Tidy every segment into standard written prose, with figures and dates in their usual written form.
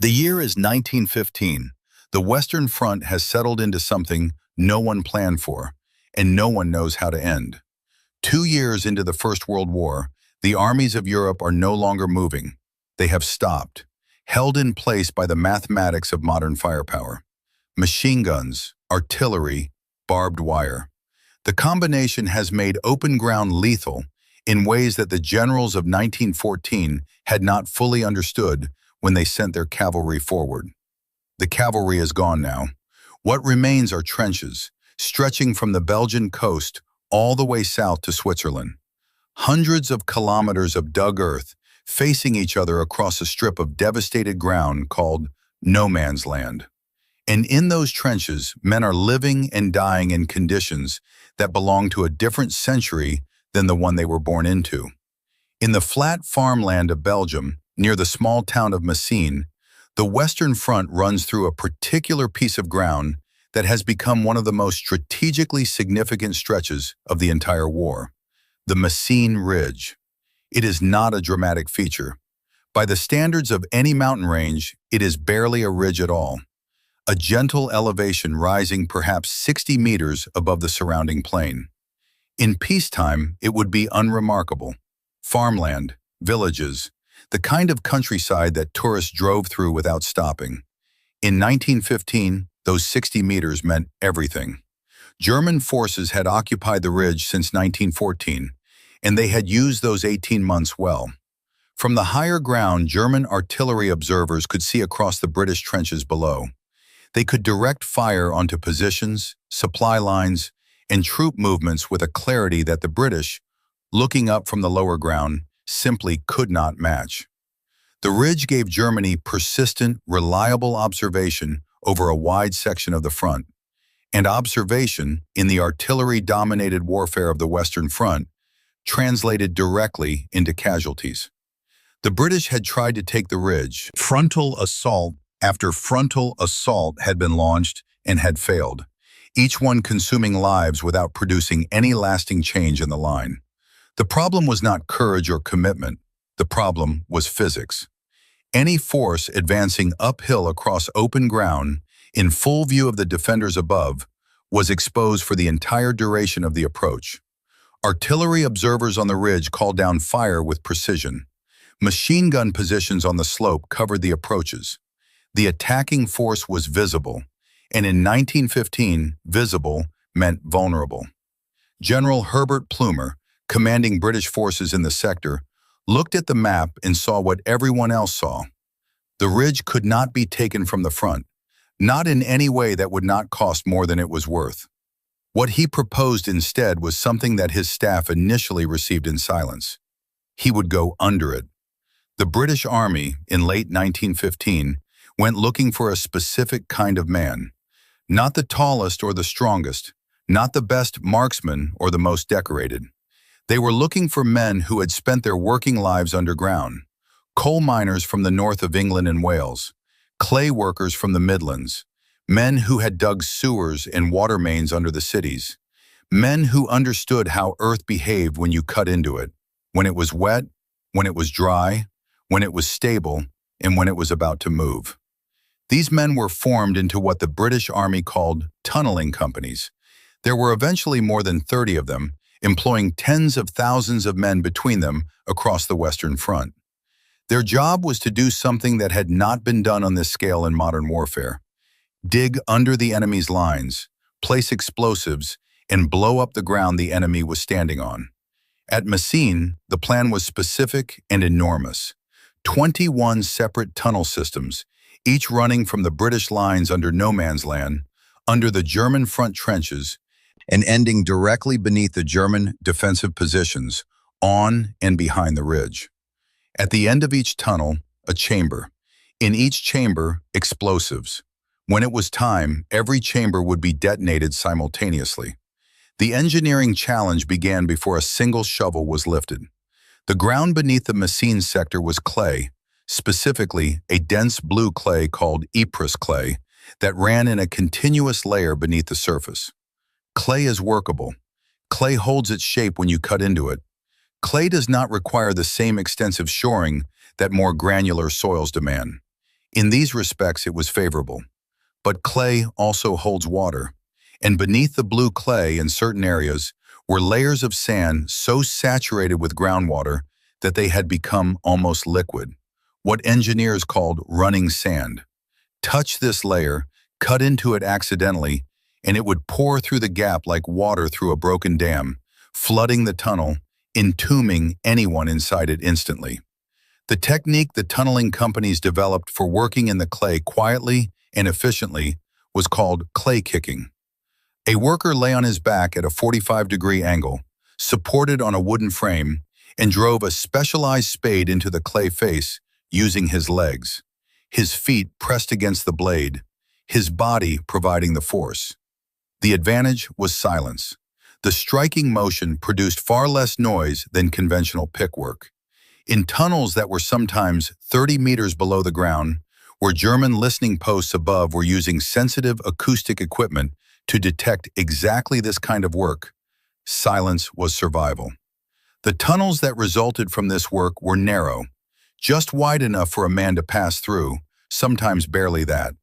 The year is 1915. The Western Front has settled into something no one planned for, and no one knows how to end. 2 years into the First World War, the armies of Europe are no longer moving. They have stopped, held in place by the mathematics of modern firepower. Machine guns, artillery, barbed wire. The combination has made open ground lethal in ways that the generals of 1914 had not fully understood when they sent their cavalry forward. The cavalry is gone now. What remains are trenches, stretching from the Belgian coast all the way south to Switzerland. Hundreds of kilometers of dug earth facing each other across a strip of devastated ground called no man's land. And in those trenches, men are living and dying in conditions that belong to a different century than the one they were born into. In the flat farmland of Belgium, near the small town of Messines, the Western Front runs through a particular piece of ground that has become one of the most strategically significant stretches of the entire war, the Messines Ridge. It is not a dramatic feature. By the standards of any mountain range, it is barely a ridge at all. A gentle elevation rising perhaps 60 meters above the surrounding plain. In peacetime, it would be unremarkable. Farmland, villages, the kind of countryside that tourists drove through without stopping. In 1915, those 60 meters meant everything. German forces had occupied the ridge since 1914, and they had used those 18 months well. From the higher ground, German artillery observers could see across the British trenches below. They could direct fire onto positions, supply lines, and troop movements with a clarity that the British, looking up from the lower ground, simply could not match. The ridge gave Germany persistent, reliable observation over a wide section of the front, and observation in the artillery-dominated warfare of the Western Front translated directly into casualties. The British had tried to take the ridge. Frontal assault after frontal assault had been launched and had failed, each one consuming lives without producing any lasting change in the line. The problem was not courage or commitment. The problem was physics. Any force advancing uphill across open ground, in full view of the defenders above, was exposed for the entire duration of the approach. Artillery observers on the ridge called down fire with precision. Machine gun positions on the slope covered the approaches. The attacking force was visible, and in 1915, visible meant vulnerable. General Herbert Plumer, commanding British forces in the sector, looked at the map and saw what everyone else saw. The ridge could not be taken from the front, not in any way that would not cost more than it was worth. What he proposed instead was something that his staff initially received in silence. He would go under it. The British Army, in late 1915, went looking for a specific kind of man. Not the tallest or the strongest, not the best marksman or the most decorated. They were looking for men who had spent their working lives underground, coal miners from the north of England and Wales, clay workers from the Midlands, men who had dug sewers and water mains under the cities, men who understood how earth behaved when you cut into it, when it was wet, when it was dry, when it was stable, and when it was about to move. These men were formed into what the British Army called tunneling companies. There were eventually more than 30 of them, employing tens of thousands of men between them across the Western Front. Their job was to do something that had not been done on this scale in modern warfare: dig under the enemy's lines, place explosives, and blow up the ground the enemy was standing on. At Messines, the plan was specific and enormous. 21 separate tunnel systems, each running from the British lines under no man's land, under the German front trenches, and ending directly beneath the German defensive positions, on and behind the ridge. At the end of each tunnel, a chamber. In each chamber, explosives. When it was time, every chamber would be detonated simultaneously. The engineering challenge began before a single shovel was lifted. The ground beneath the Messines sector was clay, specifically a dense blue clay called Ypres clay that ran in a continuous layer beneath the surface. Clay is workable. Clay holds its shape when you cut into it. Clay does not require the same extensive shoring that more granular soils demand. In these respects, it was favorable. But clay also holds water, and beneath the blue clay in certain areas were layers of sand so saturated with groundwater that they had become almost liquid, what engineers called running sand. Touch this layer, cut into it accidentally, and it would pour through the gap like water through a broken dam, flooding the tunnel, entombing anyone inside it instantly. The technique the tunneling companies developed for working in the clay quietly and efficiently was called clay kicking. A worker lay on his back at a 45-degree angle, supported on a wooden frame, and drove a specialized spade into the clay face using his legs, his feet pressed against the blade, his body providing the force. The advantage was silence. The striking motion produced far less noise than conventional pickwork. In tunnels that were sometimes 30 meters below the ground, where German listening posts above were using sensitive acoustic equipment to detect exactly this kind of work, silence was survival. The tunnels that resulted from this work were narrow, just wide enough for a man to pass through, sometimes barely that.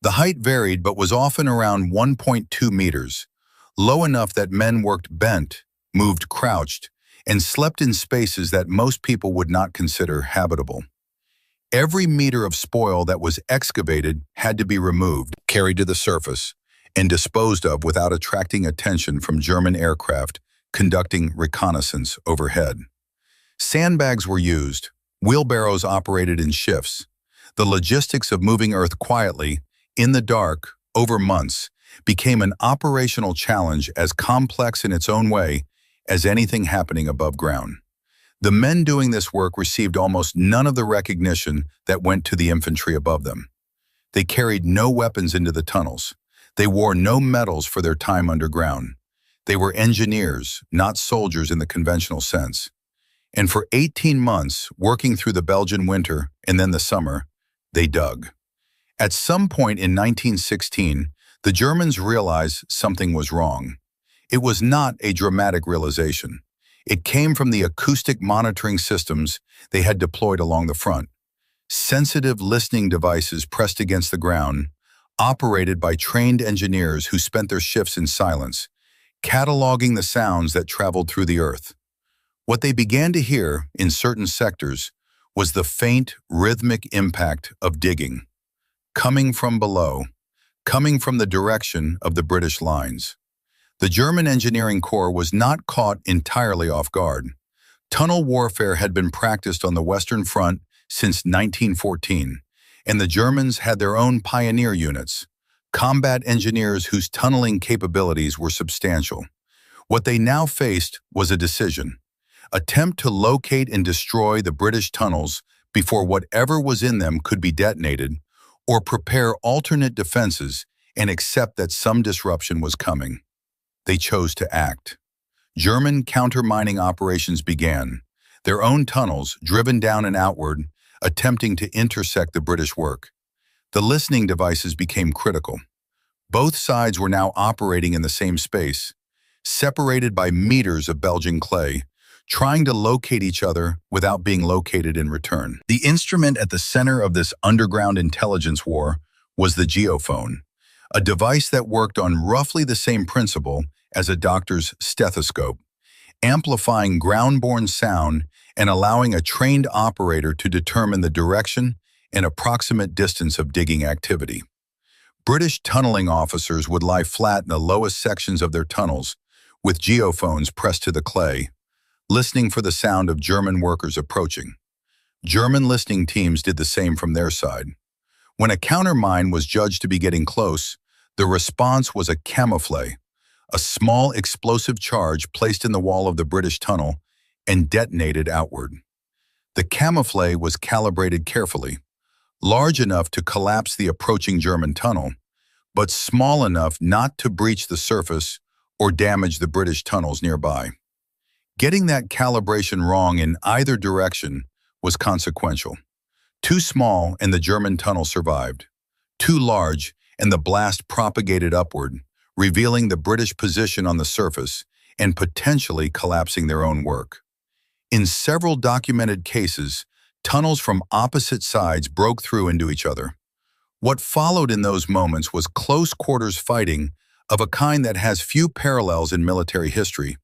The height varied but was often around 1.2 meters, low enough that men worked bent, moved crouched, and slept in spaces that most people would not consider habitable. Every meter of spoil that was excavated had to be removed, carried to the surface, and disposed of without attracting attention from German aircraft conducting reconnaissance overhead. Sandbags were used, wheelbarrows operated in shifts. The logistics of moving earth quietly, in the dark, over months, became an operational challenge as complex in its own way as anything happening above ground. The men doing this work received almost none of the recognition that went to the infantry above them. They carried no weapons into the tunnels. They wore no medals for their time underground. They were engineers, not soldiers in the conventional sense. And for 18 months, working through the Belgian winter and then the summer, they dug. At some point in 1916, the Germans realized something was wrong. It was not a dramatic realization. It came from the acoustic monitoring systems they had deployed along the front. Sensitive listening devices pressed against the ground, operated by trained engineers who spent their shifts in silence, cataloging the sounds that traveled through the earth. What they began to hear, in certain sectors, was the faint, rhythmic impact of digging, coming from below, coming from the direction of the British lines. The German engineering corps was not caught entirely off guard. Tunnel warfare had been practiced on the Western Front since 1914, and the Germans had their own pioneer units, combat engineers whose tunneling capabilities were substantial. What they now faced was a decision: attempt to locate and destroy the British tunnels before whatever was in them could be detonated, or prepare alternate defenses and accept that some disruption was coming. They chose to act. German counter-mining operations began, their own tunnels, driven down and outward, attempting to intersect the British work. The listening devices became critical. Both sides were now operating in the same space, separated by meters of Belgian clay, trying to locate each other without being located in return. The instrument at the center of this underground intelligence war was the geophone, a device that worked on roughly the same principle as a doctor's stethoscope, amplifying ground-borne sound and allowing a trained operator to determine the direction and approximate distance of digging activity. British tunneling officers would lie flat in the lowest sections of their tunnels, with geophones pressed to the clay, listening for the sound of German workers approaching. German listening teams did the same from their side. When a countermine was judged to be getting close, the response was a camouflage, a small explosive charge placed in the wall of the British tunnel and detonated outward. The camouflage was calibrated carefully, large enough to collapse the approaching German tunnel, but small enough not to breach the surface or damage the British tunnels nearby. Getting that calibration wrong in either direction was consequential. Too small and the German tunnel survived. Too large and the blast propagated upward, revealing the British position on the surface and potentially collapsing their own work. In several documented cases, Tunnels from opposite sides broke through into each other. What followed in those moments was close-quarters fighting of a kind that has few parallels in military history.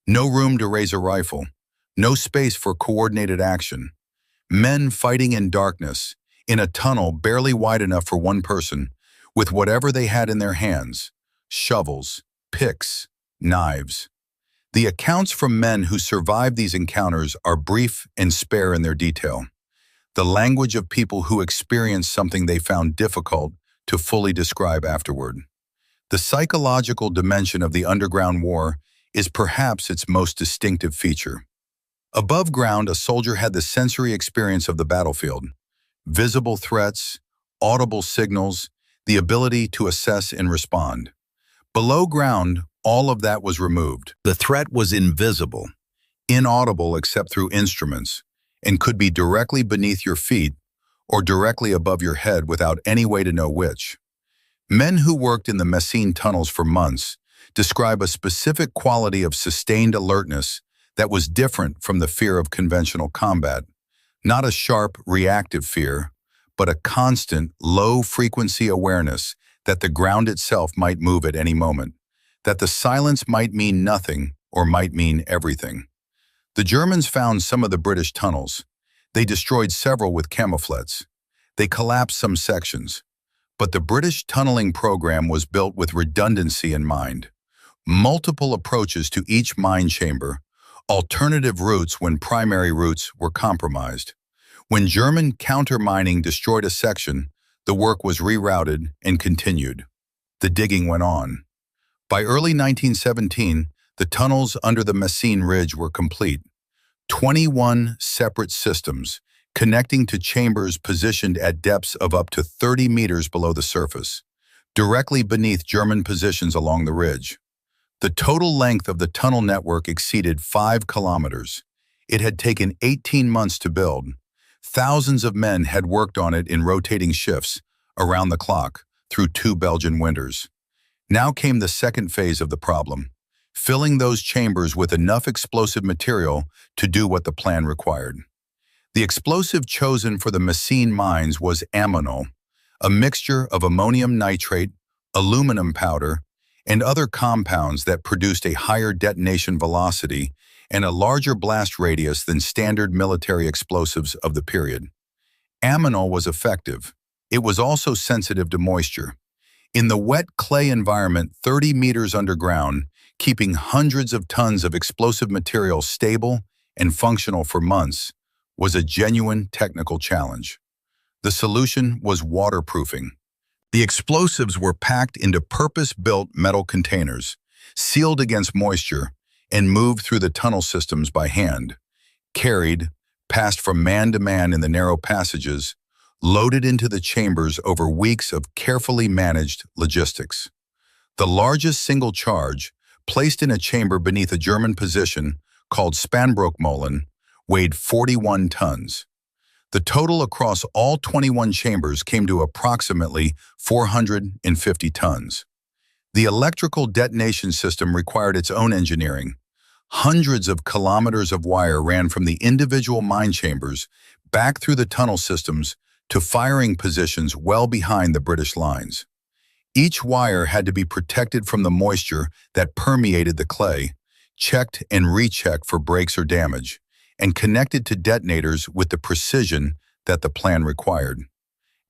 No room to raise a rifle, no space for coordinated action. Men fighting in darkness, in a tunnel barely wide enough for one person, with whatever they had in their hands, shovels, picks, knives. The accounts from men who survived these encounters are brief and spare in their detail. The language of people who experienced something they found difficult to fully describe afterward. The psychological dimension of the underground war is perhaps its most distinctive feature. Above ground, a soldier had the sensory experience of the battlefield. Visible threats, audible signals, the ability to assess and respond. Below ground, all of that was removed. The threat was invisible, inaudible except through instruments, and could be directly beneath your feet or directly above your head without any way to know which. Men who worked in the Messines tunnels for months describe a specific quality of sustained alertness that was different from the fear of conventional combat. Not a sharp, reactive fear, but a constant, low-frequency awareness that the ground itself might move at any moment, that the silence might mean nothing or might mean everything. The Germans found some of the British tunnels. They destroyed several with camouflets. They collapsed some sections. But the British tunneling program was built with redundancy in mind. Multiple approaches to each mine chamber, alternative routes when primary routes were compromised. When German counter-mining destroyed a section, the work was rerouted and continued. The digging went on. By early 1917, the tunnels under the Messines Ridge were complete. 21 separate systems, connecting to chambers positioned at depths of up to 30 meters below the surface, directly beneath German positions along the ridge. The total length of the tunnel network exceeded 5 kilometers. It had taken 18 months to build. Thousands of men had worked on it in rotating shifts, around the clock, through 2 Belgian winters. Now came the second phase of the problem, filling those chambers with enough explosive material to do what the plan required. The explosive chosen for the Messines mines was ammonal, a mixture of ammonium nitrate, aluminum powder, and other compounds that produced a higher detonation velocity and a larger blast radius than standard military explosives of the period. Ammonal was effective. It was also sensitive to moisture. In the wet clay environment 30 meters underground, keeping hundreds of tons of explosive material stable and functional for months was a genuine technical challenge. The solution was waterproofing. The explosives were packed into purpose-built metal containers, sealed against moisture, and moved through the tunnel systems by hand, carried, passed from man to man in the narrow passages, loaded into the chambers over weeks of carefully managed logistics. The largest single charge, placed in a chamber beneath a German position called Spanbrookmolen, weighed 41 tons. The total across all 21 chambers came to approximately 450 tons. The electrical detonation system required its own engineering. Hundreds of kilometers of wire ran from the individual mine chambers back through the tunnel systems to firing positions well behind the British lines. Each wire had to be protected from the moisture that permeated the clay, checked and rechecked for breaks or damage, and connected to detonators with the precision that the plan required.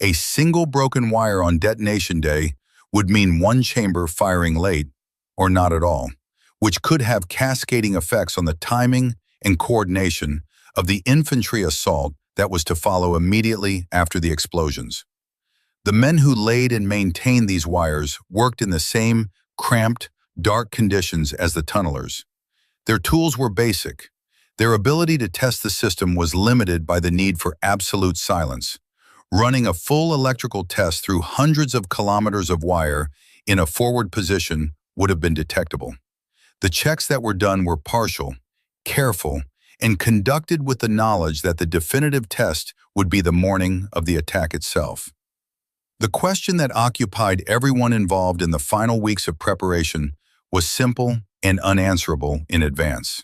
A single broken wire on detonation day would mean one chamber firing late, or not at all, which could have cascading effects on the timing and coordination of the infantry assault that was to follow immediately after the explosions. The men who laid and maintained these wires worked in the same cramped, dark conditions as the tunnelers. Their tools were basic. Their ability to test the system was limited by the need for absolute silence. Running a full electrical test through hundreds of kilometers of wire in a forward position would have been detectable. The checks that were done were partial, careful, and conducted with the knowledge that the definitive test would be the morning of the attack itself. The question that occupied everyone involved in the final weeks of preparation was simple and unanswerable in advance.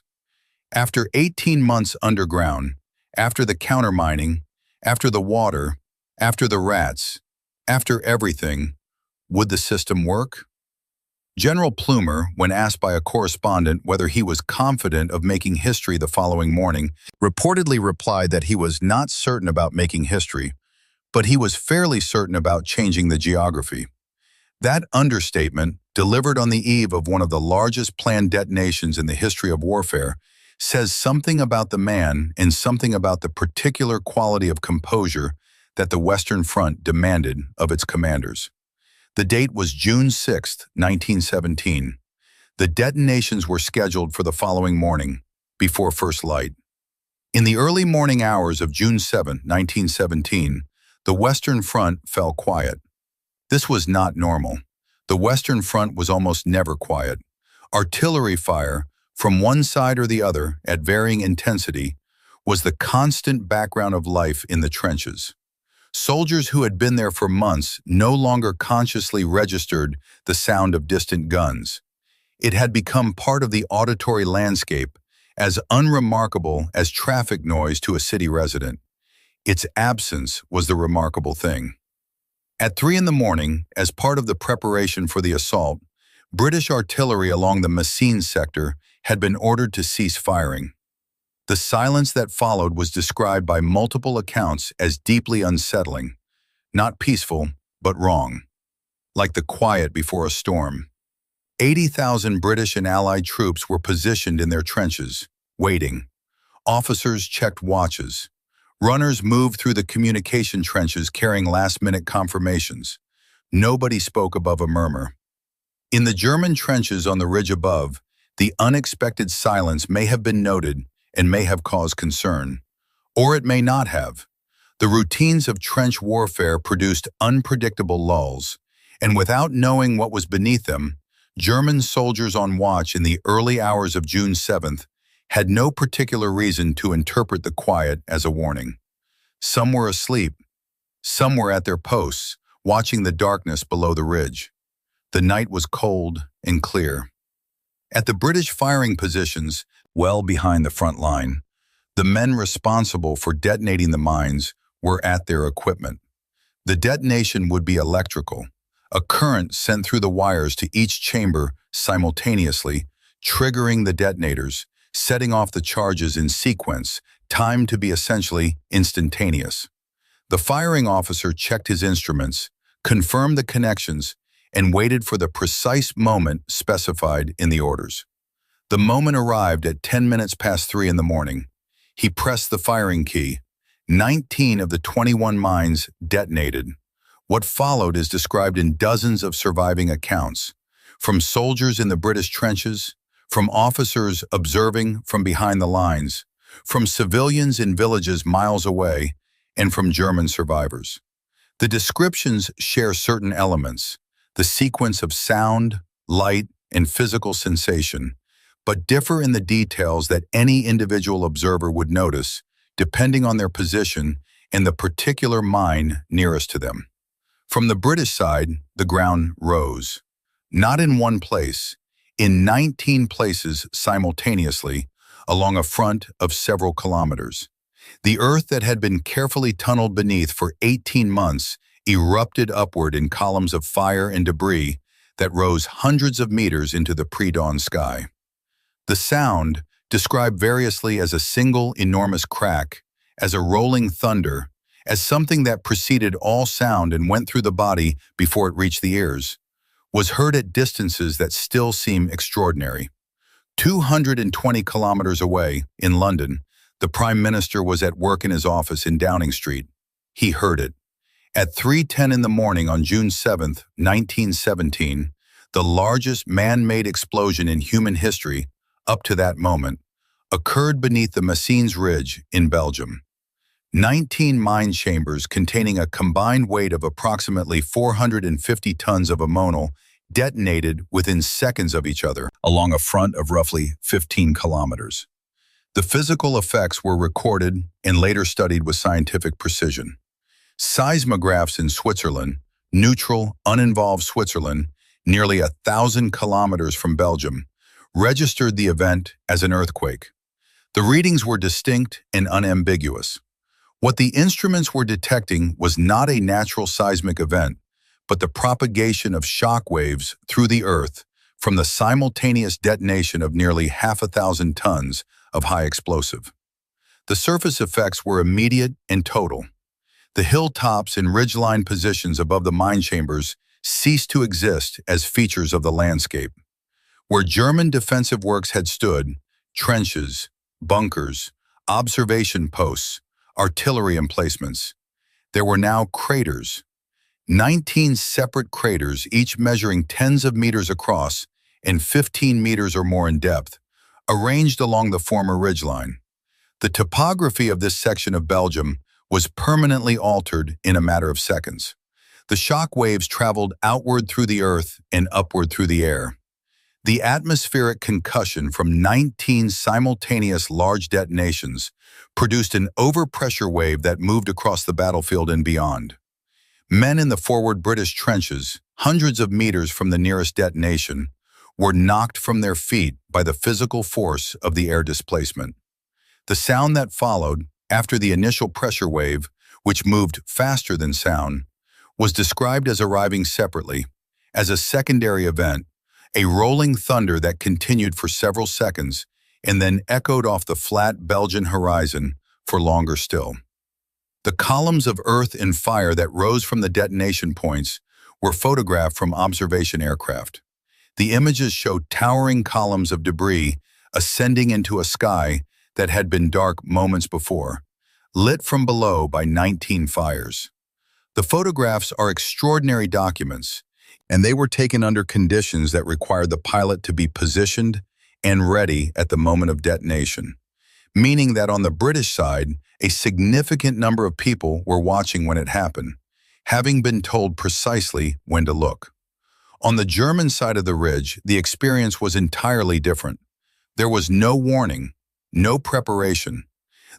After 18 months underground, After the countermining, after the water, after the rats, after everything, would the system work? General Plumer, when asked by a correspondent whether he was confident of making history the following morning, reportedly replied that he was not certain about making history, but he was fairly certain about changing the geography. That understatement, delivered on the eve of one of the largest planned detonations in the history of warfare, says something about the man and something about the particular quality of composure that the Western Front demanded of its commanders. The date was June 6, 1917. The detonations were scheduled for the following morning, before first light. In the early morning hours of June 7, 1917, the Western Front fell quiet. This was not normal. The Western Front was almost never quiet. Artillery fire, from one side or the other, at varying intensity, was the constant background of life in the trenches. Soldiers who had been there for months no longer consciously registered the sound of distant guns. It had become part of the auditory landscape, as unremarkable as traffic noise to a city resident. Its absence was the remarkable thing. At 3 in the morning, as part of the preparation for the assault, British artillery along the Messines sector had been ordered to cease firing. The silence that followed was described by multiple accounts as deeply unsettling, not peaceful, but wrong, like the quiet before a storm. 80,000 British and Allied troops were positioned in their trenches, waiting. Officers checked watches. Runners moved through the communication trenches carrying last-minute confirmations. Nobody spoke above a murmur. In the German trenches on the ridge above, the unexpected silence may have been noted and may have caused concern, or it may not have. The routines of trench warfare produced unpredictable lulls, and without knowing what was beneath them, German soldiers on watch in the early hours of June 7th had no particular reason to interpret the quiet as a warning. Some were asleep. Some were at their posts, watching the darkness below the ridge. The night was cold and clear. At the British firing positions, well behind the front line, the men responsible for detonating the mines were at their equipment. The detonation would be electrical, a current sent through the wires to each chamber simultaneously, triggering the detonators, setting off the charges in sequence, timed to be essentially instantaneous. The firing officer checked his instruments, confirmed the connections, and waited for the precise moment specified in the orders. The moment arrived at 10 minutes past 3 in the morning. He pressed the firing key. 19 of the 21 mines detonated. What followed is described in dozens of surviving accounts, from soldiers in the British trenches, from officers observing from behind the lines, from civilians in villages miles away, and from German survivors. The descriptions share certain elements, the sequence of sound, light, and physical sensation, but differ in the details that any individual observer would notice, depending on their position and the particular mine nearest to them. From the British side, the ground rose. Not in one place, in 19 places simultaneously, along a front of several kilometers. The earth that had been carefully tunneled beneath for 18 months erupted upward in columns of fire and debris that rose hundreds of meters into the pre-dawn sky. The sound, described variously as a single enormous crack, as a rolling thunder, as something that preceded all sound and went through the body before it reached the ears, was heard at distances that still seem extraordinary. 220 kilometers away, in London, the Prime Minister was at work in his office in Downing Street. He heard it. At 3:10 in the morning on June 7, 1917, the largest man-made explosion in human history, up to that moment, occurred beneath the Messines Ridge in Belgium. 19 mine chambers containing a combined weight of approximately 450 tons of ammonal detonated within seconds of each other along a front of roughly 15 kilometers. The physical effects were recorded and later studied with scientific precision. Seismographs in Switzerland, neutral, uninvolved Switzerland, nearly 1,000 kilometers from Belgium, registered the event as an earthquake. The readings were distinct and unambiguous. What the instruments were detecting was not a natural seismic event, but the propagation of shock waves through the Earth from the simultaneous detonation of nearly 500,000 tons of high explosive. The surface effects were immediate and total. The hilltops and ridgeline positions above the mine chambers ceased to exist as features of the landscape. Where German defensive works had stood, trenches, bunkers, observation posts, artillery emplacements, there were now craters. 19 separate craters, each measuring tens of meters across and 15 meters or more in depth, arranged along the former ridgeline. The topography of this section of Belgium was permanently altered in a matter of seconds. The shock waves traveled outward through the earth and upward through the air. The atmospheric concussion from 19 simultaneous large detonations produced an overpressure wave that moved across the battlefield and beyond. Men in the forward British trenches, hundreds of meters from the nearest detonation, were knocked from their feet by the physical force of the air displacement. The sound that followed, after the initial pressure wave, which moved faster than sound, was described as arriving separately, as a secondary event, a rolling thunder that continued for several seconds and then echoed off the flat Belgian horizon for longer still. The columns of earth and fire that rose from the detonation points were photographed from observation aircraft. The images showed towering columns of debris ascending into a sky that had been dark moments before, lit from below by 19 fires. The photographs are extraordinary documents, and they were taken under conditions that required the pilot to be positioned and ready at the moment of detonation, meaning that on the British side, a significant number of people were watching when it happened, having been told precisely when to look. On the German side of the ridge, the experience was entirely different. There was no warning, no preparation.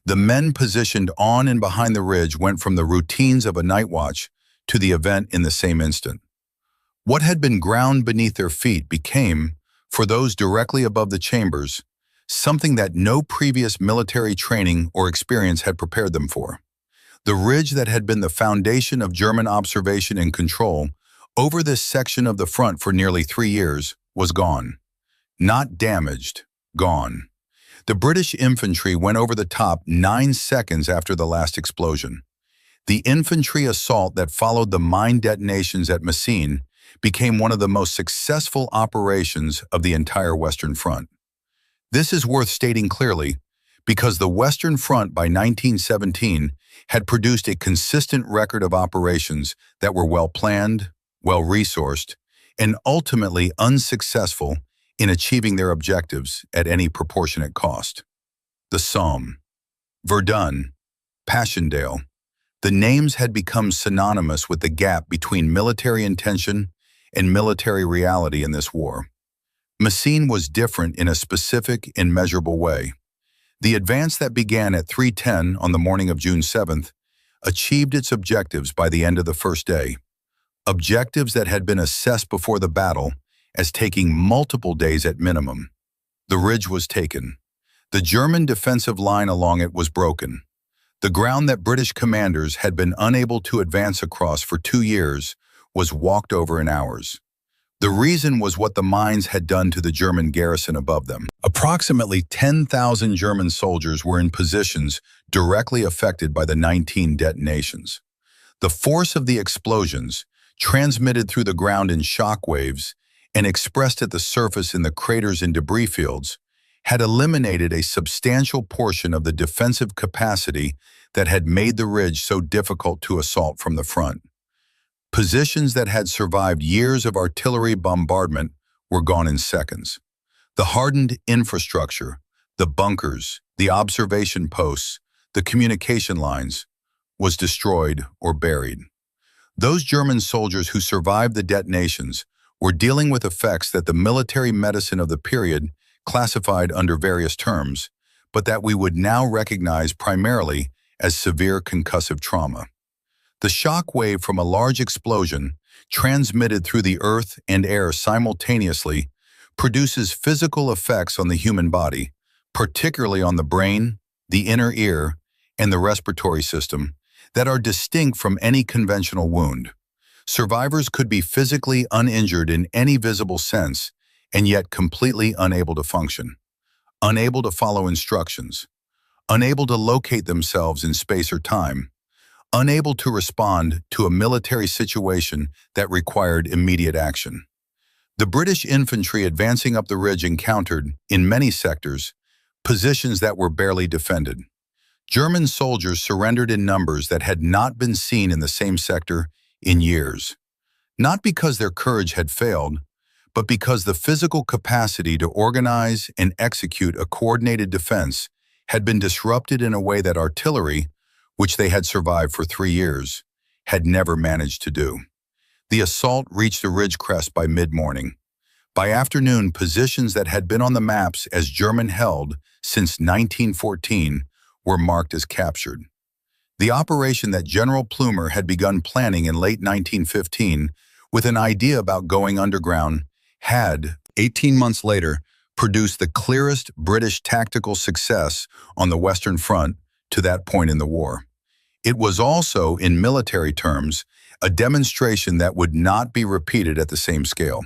The men positioned on and behind the ridge went from the routines of a night watch to the event in the same instant. What had been ground beneath their feet became, for those directly above the chambers, something that no previous military training or experience had prepared them for. The ridge that had been the foundation of German observation and control over this section of the front for nearly 3 years was gone. Not damaged, gone. The British infantry went over the top 9 seconds after the last explosion. The infantry assault that followed the mine detonations at Messines became one of the most successful operations of the entire Western Front. This is worth stating clearly because the Western Front by 1917 had produced a consistent record of operations that were well-planned, well-resourced, and ultimately unsuccessful in achieving their objectives at any proportionate cost. The Somme, Verdun, Passchendaele, the names had become synonymous with the gap between military intention and military reality in this war. Messines was different in a specific and measurable way. The advance that began at 3:10 on the morning of June 7th achieved its objectives by the end of the first day, objectives that had been assessed before the battle as taking multiple days at minimum. The ridge was taken. The German defensive line along it was broken. The ground that British commanders had been unable to advance across for 2 years was walked over in hours. The reason was what the mines had done to the German garrison above them. Approximately 10,000 German soldiers were in positions directly affected by the 19 detonations. The force of the explosions, transmitted through the ground in shock waves and expressed at the surface in the craters and debris fields, had eliminated a substantial portion of the defensive capacity that had made the ridge so difficult to assault from the front. Positions that had survived years of artillery bombardment were gone in seconds. The hardened infrastructure, the bunkers, the observation posts, the communication lines, was destroyed or buried. Those German soldiers who survived the detonations were dealing with effects that the military medicine of the period classified under various terms, but that we would now recognize primarily as severe concussive trauma. The shock wave from a large explosion, transmitted through the earth and air simultaneously, produces physical effects on the human body, particularly on the brain, the inner ear, and the respiratory system, that are distinct from any conventional wound. Survivors could be physically uninjured in any visible sense, and yet completely unable to function, unable to follow instructions, unable to locate themselves in space or time, unable to respond to a military situation that required immediate action. The British infantry advancing up the ridge encountered, in many sectors, positions that were barely defended. German soldiers surrendered in numbers that had not been seen in the same sector in years, not because their courage had failed, but because the physical capacity to organize and execute a coordinated defense had been disrupted in a way that artillery, which they had survived for 3 years, had never managed to do. The assault reached the ridge crest by mid-morning. By afternoon, positions that had been on the maps as German held since 1914 were marked as captured. The operation that General Plumer had begun planning in late 1915 with an idea about going underground had, 18 months later, produced the clearest British tactical success on the Western Front to that point in the war. It was also, in military terms, a demonstration that would not be repeated at the same scale.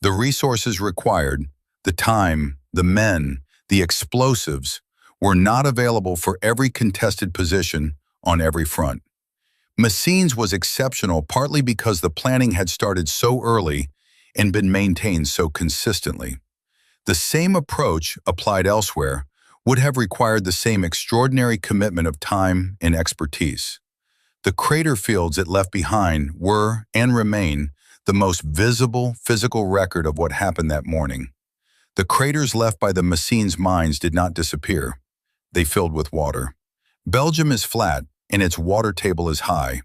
The resources required, the time, the men, the explosives, were not available for every contested position on every front. Messines was exceptional partly because the planning had started so early and been maintained so consistently. The same approach, applied elsewhere, would have required the same extraordinary commitment of time and expertise. The crater fields it left behind were, and remain, the most visible physical record of what happened that morning. The craters left by the Messines mines did not disappear. They filled with water. Belgium is flat, and its water table is high.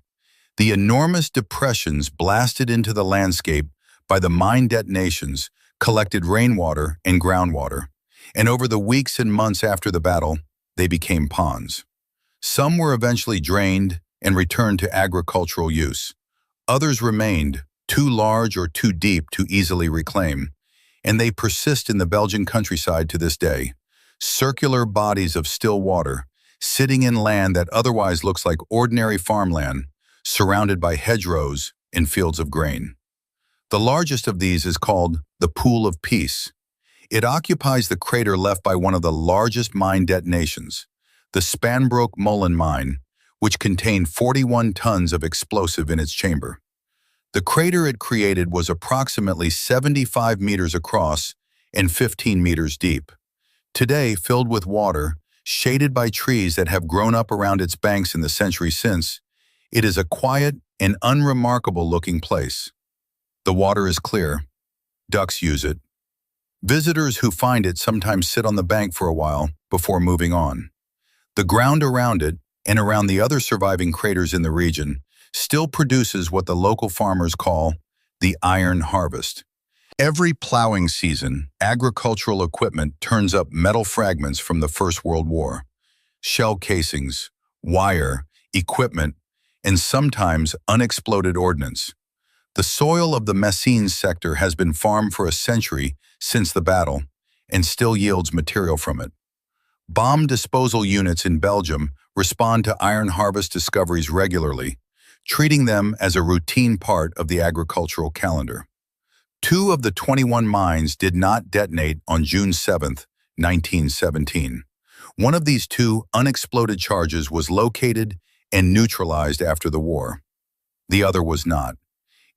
The enormous depressions blasted into the landscape by the mine detonations collected rainwater and groundwater, and over the weeks and months after the battle, they became ponds. Some were eventually drained and returned to agricultural use. Others remained, too large or too deep to easily reclaim, and they persist in the Belgian countryside to this day. Circular bodies of still water, sitting in land that otherwise looks like ordinary farmland, surrounded by hedgerows and fields of grain. The largest of these is called the Pool of Peace. It occupies the crater left by one of the largest mine detonations, the Spanbroek Molen mine, which contained 41 tons of explosive in its chamber. The crater it created was approximately 75 meters across and 15 meters deep. Today, filled with water, shaded by trees that have grown up around its banks in the centuries since, it is a quiet and unremarkable-looking place. The water is clear. Ducks use it. Visitors who find it sometimes sit on the bank for a while before moving on. The ground around it, and around the other surviving craters in the region, still produces what the local farmers call the iron harvest. Every plowing season, agricultural equipment turns up metal fragments from the First World War, shell casings, wire, equipment, and sometimes unexploded ordnance. The soil of the Messines sector has been farmed for a century since the battle and still yields material from it. Bomb disposal units in Belgium respond to iron harvest discoveries regularly, treating them as a routine part of the agricultural calendar. 2 of the 21 mines did not detonate on June 7, 1917. One of these 2 unexploded charges was located and neutralized after the war. The other was not.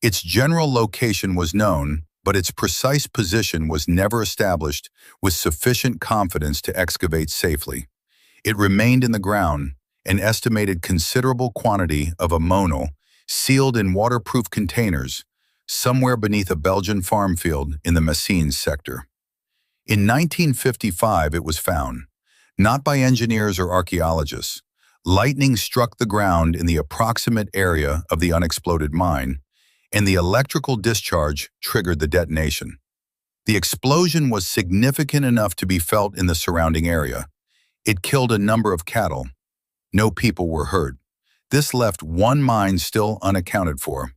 Its general location was known, but its precise position was never established with sufficient confidence to excavate safely. It remained in the ground, an estimated considerable quantity of ammonal, sealed in waterproof containers, somewhere beneath a Belgian farm field in the Messines sector. In 1955 it was found, not by engineers or archaeologists. Lightning struck the ground in the approximate area of the unexploded mine, and the electrical discharge triggered the detonation. The explosion was significant enough to be felt in the surrounding area. It killed a number of cattle. No people were hurt. This left 1 mine still unaccounted for.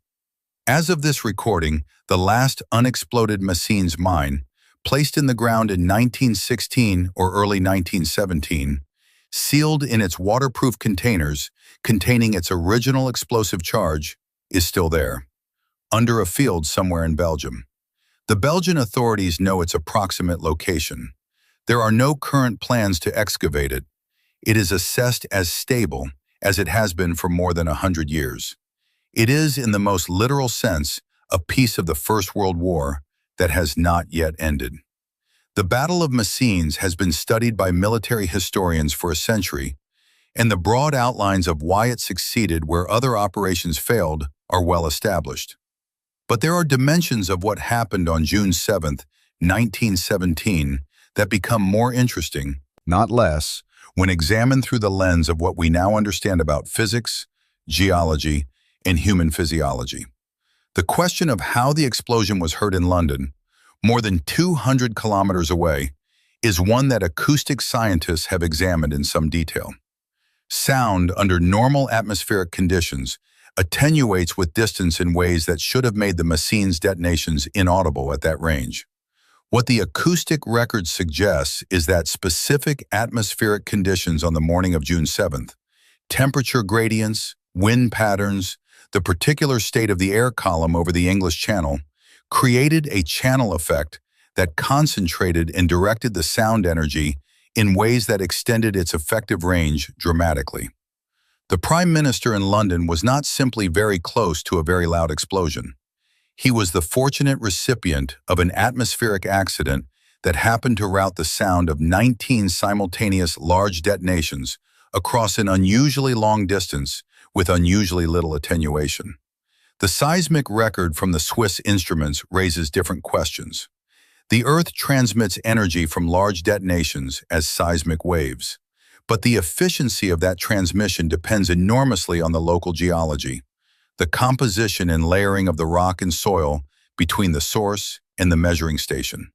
As of this recording, the last unexploded Messines mine, placed in the ground in 1916 or early 1917, sealed in its waterproof containers containing its original explosive charge, is still there, under a field somewhere in Belgium. The Belgian authorities know its approximate location. There are no current plans to excavate it. It is assessed as stable, as it has been for more than 100 years. It is, in the most literal sense, a piece of the First World War that has not yet ended. The Battle of Messines has been studied by military historians for a century, and the broad outlines of why it succeeded where other operations failed are well established. But there are dimensions of what happened on June 7, 1917, that become more interesting, not less, when examined through the lens of what we now understand about physics, geology, and human physiology. The question of how the explosion was heard in London, more than 200 kilometers away, is one that acoustic scientists have examined in some detail. Sound under normal atmospheric conditions attenuates with distance in ways that should have made the Messines detonations inaudible at that range. What the acoustic record suggests is that specific atmospheric conditions on the morning of June 7th, temperature gradients, wind patterns, the particular state of the air column over the English Channel, created a channel effect that concentrated and directed the sound energy in ways that extended its effective range dramatically. The Prime Minister in London was not simply very close to a very loud explosion. He was the fortunate recipient of an atmospheric accident that happened to route the sound of 19 simultaneous large detonations across an unusually long distance with unusually little attenuation. The seismic record from the Swiss instruments raises different questions. The Earth transmits energy from large detonations as seismic waves, but the efficiency of that transmission depends enormously on the local geology, the composition and layering of the rock and soil between the source and the measuring station.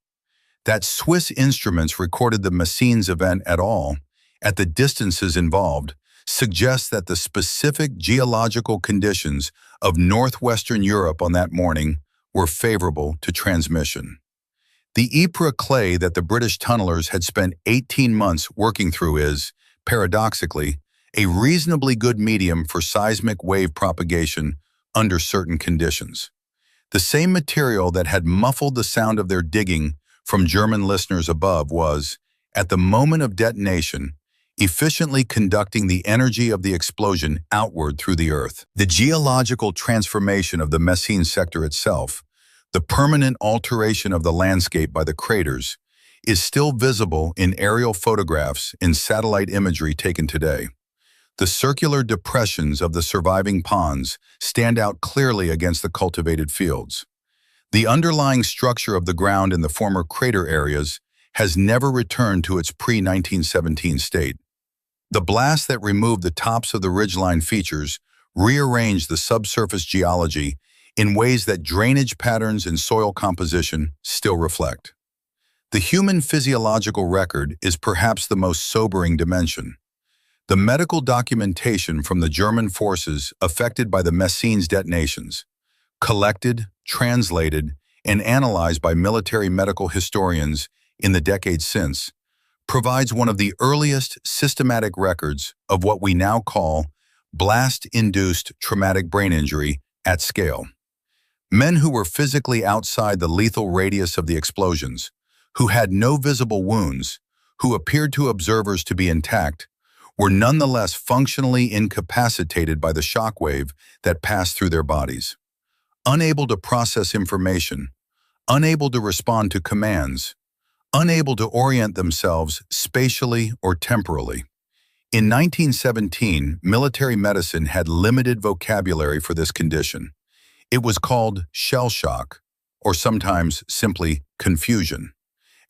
That Swiss instruments recorded the Messines event at all, at the distances involved, suggests that the specific geological conditions of northwestern Europe on that morning were favorable to transmission. The Ypres clay that the British tunnelers had spent 18 months working through is, paradoxically, a reasonably good medium for seismic wave propagation under certain conditions. The same material that had muffled the sound of their digging from German listeners above was, at the moment of detonation, efficiently conducting the energy of the explosion outward through the Earth. The geological transformation of the Messines sector itself, the permanent alteration of the landscape by the craters, is still visible in aerial photographs and satellite imagery taken today. The circular depressions of the surviving ponds stand out clearly against the cultivated fields. The underlying structure of the ground in the former crater areas has never returned to its pre-1917 state. The blast that removed the tops of the ridgeline features rearranged the subsurface geology in ways that drainage patterns and soil composition still reflect. The human physiological record is perhaps the most sobering dimension. The medical documentation from the German forces affected by the Messines detonations, collected, translated, and analyzed by military medical historians in the decades since, provides one of the earliest systematic records of what we now call blast-induced traumatic brain injury at scale. Men who were physically outside the lethal radius of the explosions, who had no visible wounds, who appeared to observers to be intact, were nonetheless functionally incapacitated by the shockwave that passed through their bodies. Unable to process information, unable to respond to commands, unable to orient themselves spatially or temporally. In 1917, military medicine had limited vocabulary for this condition. It was called shell shock, or sometimes simply confusion.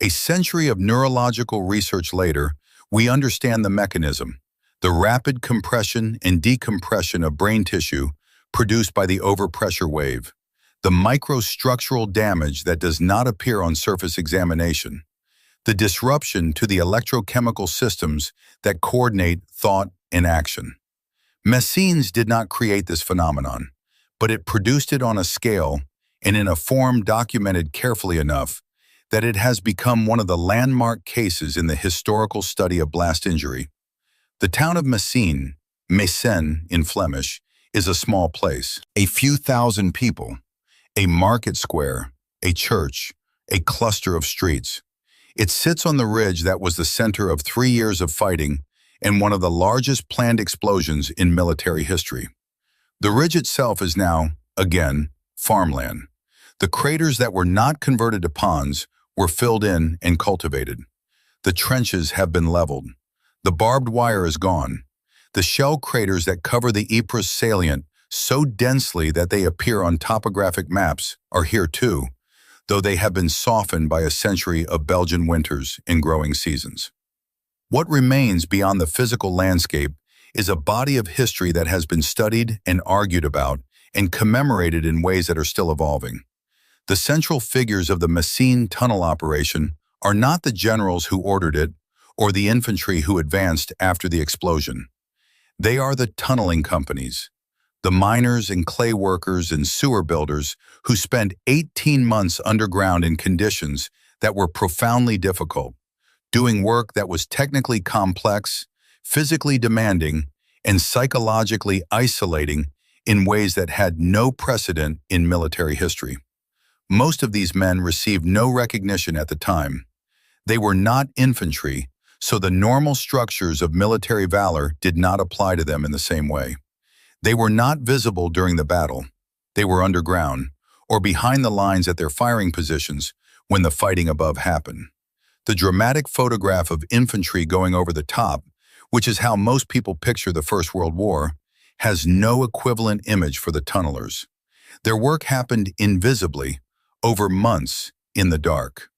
A century of neurological research later, we understand the mechanism, the rapid compression and decompression of brain tissue produced by the overpressure wave, the microstructural damage that does not appear on surface examination, the disruption to the electrochemical systems that coordinate thought and action. Messines did not create this phenomenon, but it produced it on a scale and in a form documented carefully enough that it has become one of the landmark cases in the historical study of blast injury. The town of Messines in Flemish, is a small place. A few thousand people, a market square, a church, a cluster of streets. It sits on the ridge that was the center of 3 years of fighting and one of the largest planned explosions in military history. The ridge itself is now, again, farmland. The craters that were not converted to ponds were filled in and cultivated. The trenches have been leveled. The barbed wire is gone. The shell craters that cover the Ypres salient so densely that they appear on topographic maps are here too, though they have been softened by a century of Belgian winters and growing seasons. What remains beyond the physical landscape is a body of history that has been studied and argued about and commemorated in ways that are still evolving. The central figures of the Messines tunnel operation are not the generals who ordered it or the infantry who advanced after the explosion. They are the tunneling companies, the miners and clay workers and sewer builders who spent 18 months underground in conditions that were profoundly difficult, doing work that was technically complex, physically demanding, and psychologically isolating in ways that had no precedent in military history. Most of these men received no recognition at the time. They were not infantry, so the normal structures of military valor did not apply to them in the same way. They were not visible during the battle. They were underground, or behind the lines at their firing positions when the fighting above happened. The dramatic photograph of infantry going over the top, which is how most people picture the First World War, has no equivalent image for the tunnelers. Their work happened invisibly, over months, in the dark.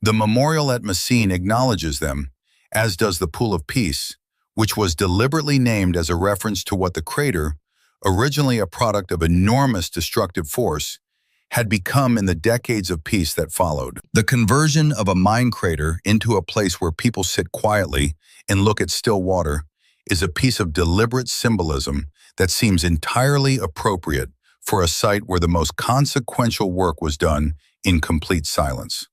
The memorial at Messines acknowledges them, as does the Pool of Peace, which was deliberately named as a reference to what the crater, originally a product of enormous destructive force, had become in the decades of peace that followed. The conversion of a mine crater into a place where people sit quietly and look at still water is a piece of deliberate symbolism that seems entirely appropriate for a site where the most consequential work was done in complete silence.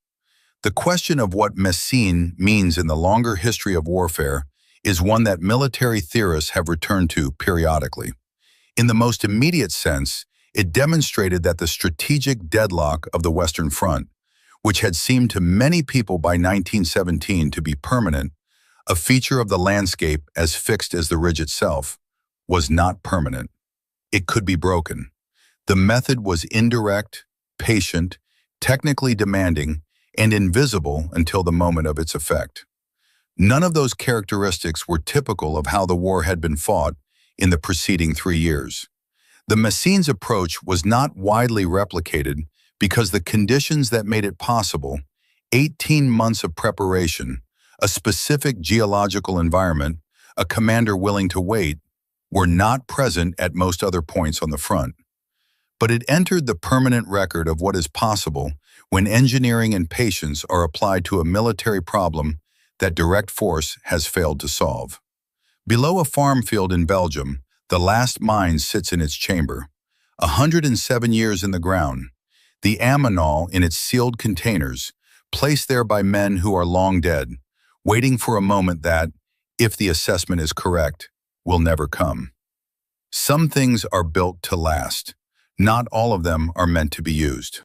The question of what Messines means in the longer history of warfare is one that military theorists have returned to periodically. In the most immediate sense, it demonstrated that the strategic deadlock of the Western Front, which had seemed to many people by 1917 to be permanent, a feature of the landscape as fixed as the ridge itself, was not permanent. It could be broken. The method was indirect, patient, technically demanding, and invisible until the moment of its effect. None of those characteristics were typical of how the war had been fought in the preceding 3 years. The Messines approach was not widely replicated because the conditions that made it possible, 18 months of preparation, a specific geological environment, a commander willing to wait, were not present at most other points on the front. But it entered the permanent record of what is possible when engineering and patience are applied to a military problem that direct force has failed to solve. Below a farm field in Belgium, the last mine sits in its chamber, 107 years in the ground, the ammonal in its sealed containers, placed there by men who are long dead, waiting for a moment that, if the assessment is correct, will never come. Some things are built to last. Not all of them are meant to be used.